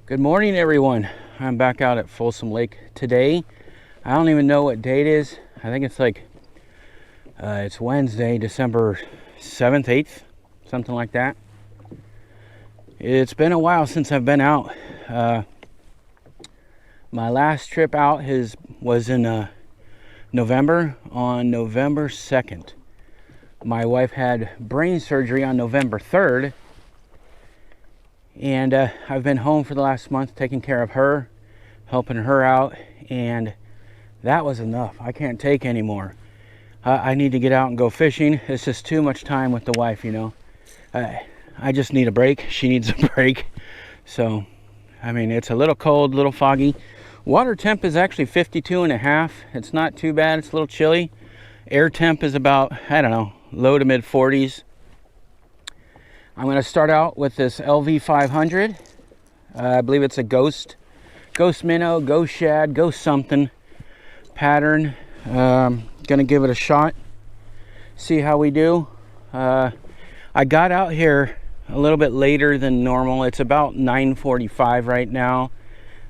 Good morning, everyone. I'm back out at Folsom Lake today. I don't even know what date it is. I think it's like it's Wednesday, December 7th, 8th, something like that. It's been a while since I've been out. My last trip out was in November, on November 2nd. My wife had brain surgery on November 3rd. And I've been home for the last month taking care of her, helping her out, and that was enough. I can't take anymore. I need to get out and go fishing. It's just too much time with the wife, you know. I just need a break. She needs a break. So, I mean, it's a little cold, a little foggy. Water temp is actually 52.5. It's not too bad. It's a little chilly. Air temp is about, I don't know, low to mid 40s. I'm going to start out with this LV500. I believe it's a ghost minnow, ghost shad, ghost something pattern. Going to give it a shot, see how we do. I got out here a little bit later than normal. It's about 9:45 right now.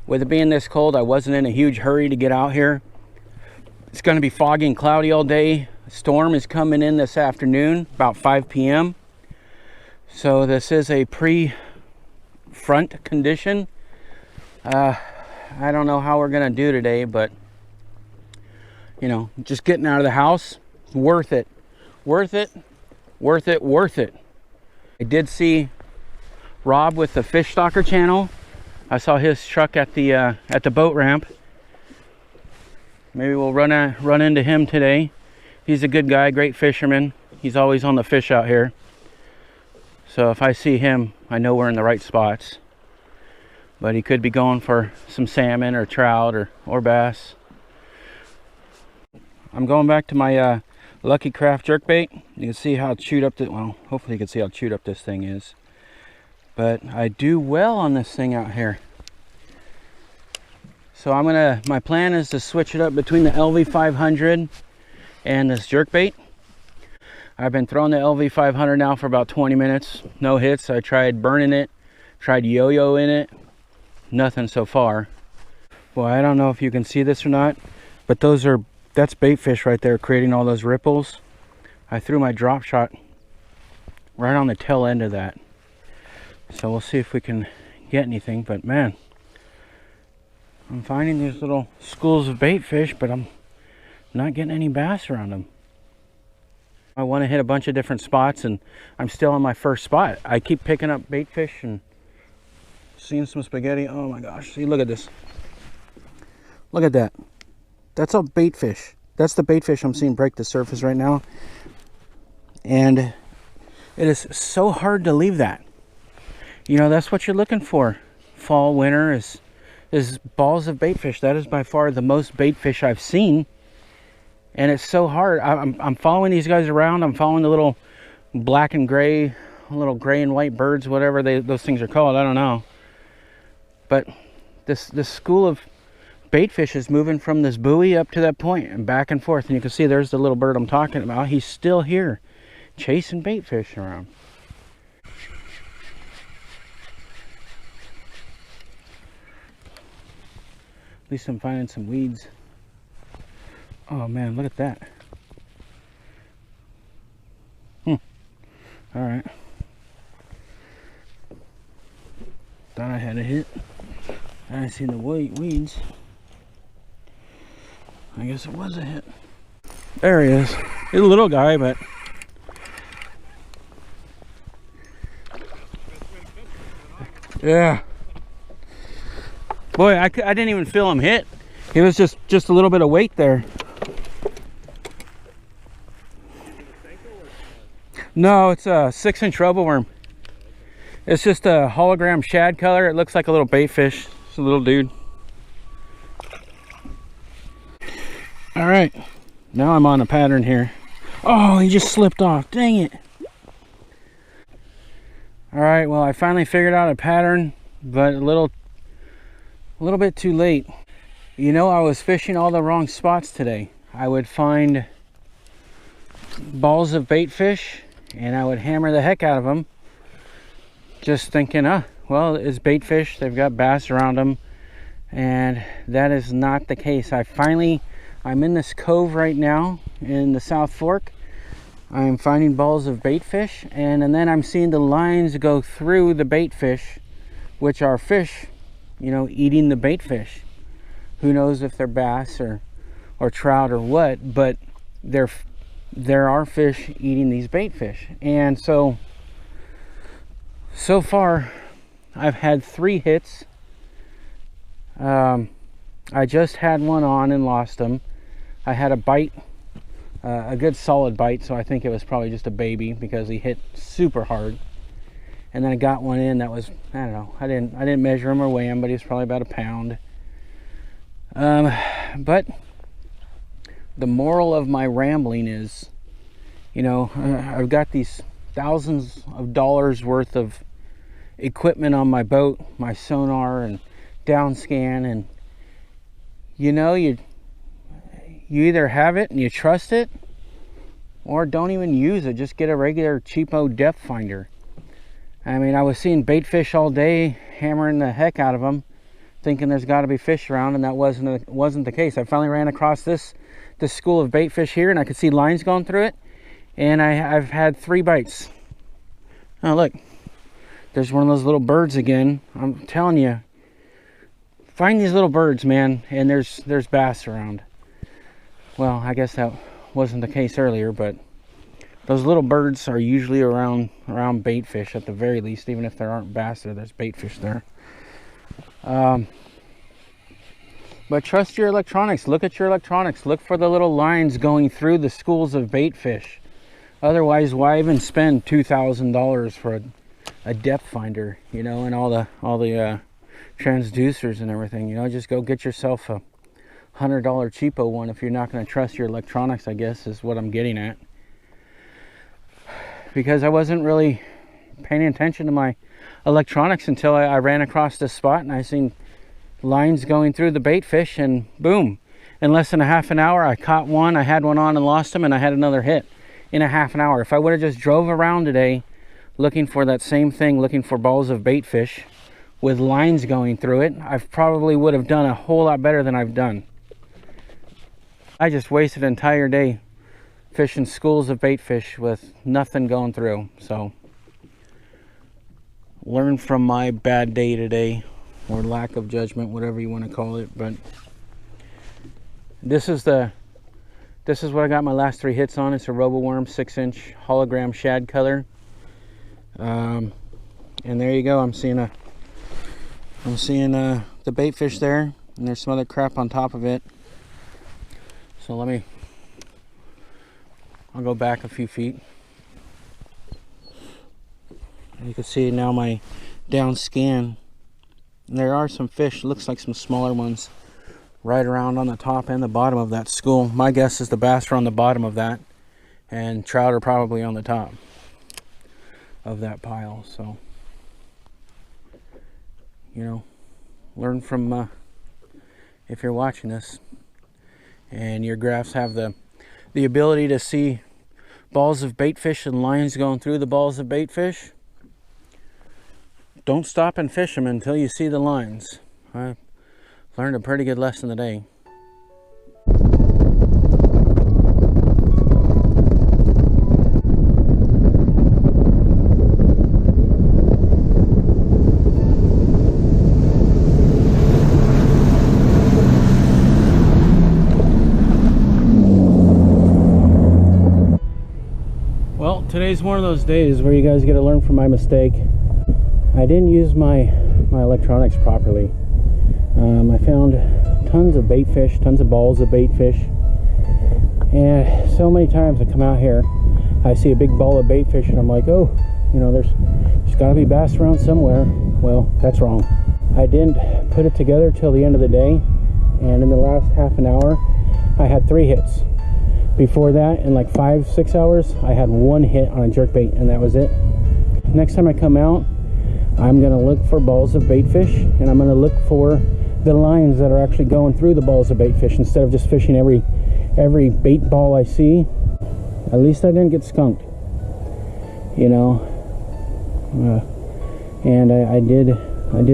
With it being this cold, I wasn't in a huge hurry to get out here. It's going to be foggy and cloudy all day. A storm is coming in this afternoon, about 5 p.m. So this is a pre-front condition. I don't know how we're gonna do today, but you know, just getting out of the house, worth it, worth it, worth it, worth it. I did see Rob with the Fish Stalker channel. I saw his truck at the boat ramp. Maybe we'll run into him today. He's a good guy, great fisherman. He's always on the fish out here. So if I see him, I know we're in the right spots. But he could be going for some salmon or trout or bass. I'm going back to my Lucky Craft jerkbait. You can see how chewed up well, hopefully you can see how chewed up this thing is. But I do well on this thing out here. So my plan is to switch it up between the LV500 and this jerkbait. I've been throwing the LV500 now for about 20 minutes. No hits. I tried burning it, tried yo-yo in it. Nothing so far. Well, I don't know if you can see this or not, but that's bait fish right there creating all those ripples. I threw my drop shot right on the tail end of that. So we'll see if we can get anything, but man, I'm finding these little schools of bait fish, but I'm not getting any bass around them. I want to hit a bunch of different spots, and I'm still on my first spot. I keep picking up bait fish and seeing some spaghetti. Oh my gosh, see, look at this. Look at that. That's a bait fish. That's the bait fish I'm seeing break the surface right now. And it is so hard to leave that. You know, that's what you're looking for. Fall, winter is balls of bait fish. That is by far the most bait fish I've seen. And it's so hard. I'm following these guys around. I'm following the little black and gray, little gray and white birds, whatever those things are called. I don't know. But this school of bait fish is moving from this buoy up to that point and back and forth. And you can see there's the little bird I'm talking about. He's still here, chasing bait fish around. At least I'm finding some weeds. Oh man, look at that. All right. Thought I had a hit. I see the weeds. I guess it was a hit. There he is. He's a little guy, but yeah. Boy, I didn't even feel him hit. It was just a little bit of weight there. No, it's a 6-inch roboworm. It's just a hologram shad color. It looks like a little bait fish. It's a little dude. All right, now I'm on a pattern here. Oh, he just slipped off. Dang it. All right, well, I finally figured out a pattern, but a little bit too late. You know, I was fishing all the wrong spots today. I would find balls of bait fish and I would hammer the heck out of them, just thinking, well, is bait fish. They've got bass around them, and that is not the case. I'm in this cove right now in the South Fork. I'm finding balls of bait fish, and then I'm seeing the lines go through the bait fish, which are fish, you know, eating the bait fish. Who knows if they're bass or trout or what, but there are fish eating these bait fish. And so far I've had 3 hits. I just had one on and lost him. I had a bite, a good solid bite, so I think it was probably just a baby because he hit super hard. And then I got one in that was, I don't know, I didn't measure him or weigh him, but he was probably about a pound. But the moral of my rambling is, you know, I've got these thousands of dollars worth of equipment on my boat, my sonar and down scan, and you know, you either have it and you trust it, or don't even use it. Just get a regular cheapo depth finder. I mean, I was seeing bait fish all day, hammering the heck out of them, thinking there's got to be fish around, and that wasn't the case. I finally ran across this school of bait fish here, and I could see lines going through it, and I've had 3 bites. Oh, look, there's one of those little birds again. I'm telling you, find these little birds, man, and there's bass around. Well, I guess that wasn't the case earlier, but those little birds are usually around bait fish at the very least. Even if there aren't bass there's bait fish there. But trust your electronics. Look at your electronics. Look for the little lines going through the schools of bait fish. Otherwise, why even spend $2,000 for a depth finder, you know, and all the transducers and everything? You know, just go get yourself a $100 cheapo one if you're not going to trust your electronics, I guess is what I'm getting at. Because I wasn't really paying attention to my electronics until I ran across this spot, and I seen lines going through the bait fish, and boom, in less than a half an hour I caught one. I had one on and lost him, and I had another hit in a half an hour. If I would have just drove around today looking for that same thing, looking for balls of bait fish with lines going through it, I probably would have done a whole lot better than I've done. I just wasted an entire day fishing schools of bait fish with nothing going through. So learn from my bad day today, or lack of judgment, whatever you want to call it. But this is what I got my last 3 hits on. It's a RoboWorm 6-inch hologram shad color. And there you go. I'm seeing the bait fish there, and there's some other crap on top of it. So I'll go back a few feet. You can see now my down scan. There are some fish, looks like some smaller ones, right around on the top and the bottom of that school. My guess is the bass are on the bottom of that, and trout are probably on the top of that pile. So, you know, learn from if you're watching this and your graphs have the ability to see balls of bait fish and lines going through the balls of bait fish. Don't stop and fish them until you see the lines. I learned a pretty good lesson today. Well, today's one of those days where you guys get to learn from my mistake. I didn't use my electronics properly. I found tons of bait fish, tons of balls of bait fish, and so many times I come out here, I see a big ball of bait fish, and I'm like, oh, you know, there's got to be bass around somewhere. Well, that's wrong. I didn't put it together till the end of the day, and in the last half an hour, I had 3 hits. Before that, in like 5-6 hours, I had 1 hit on a jerkbait, and that was it. Next time I come out, I'm going to look for balls of bait fish, and I'm going to look for the lines that are actually going through the balls of bait fish instead of just fishing every bait ball I see. At least I didn't get skunked. You know, And I did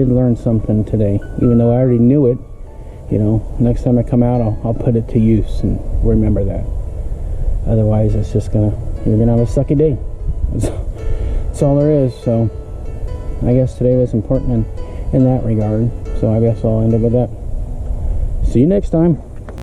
learn something today, even though I already knew it. You know, next time I come out, I'll put it to use and remember that. Otherwise, it's just you're gonna have a sucky day. That's all there is. So I guess today was important in that regard. So I guess I'll end up with that. See you next time.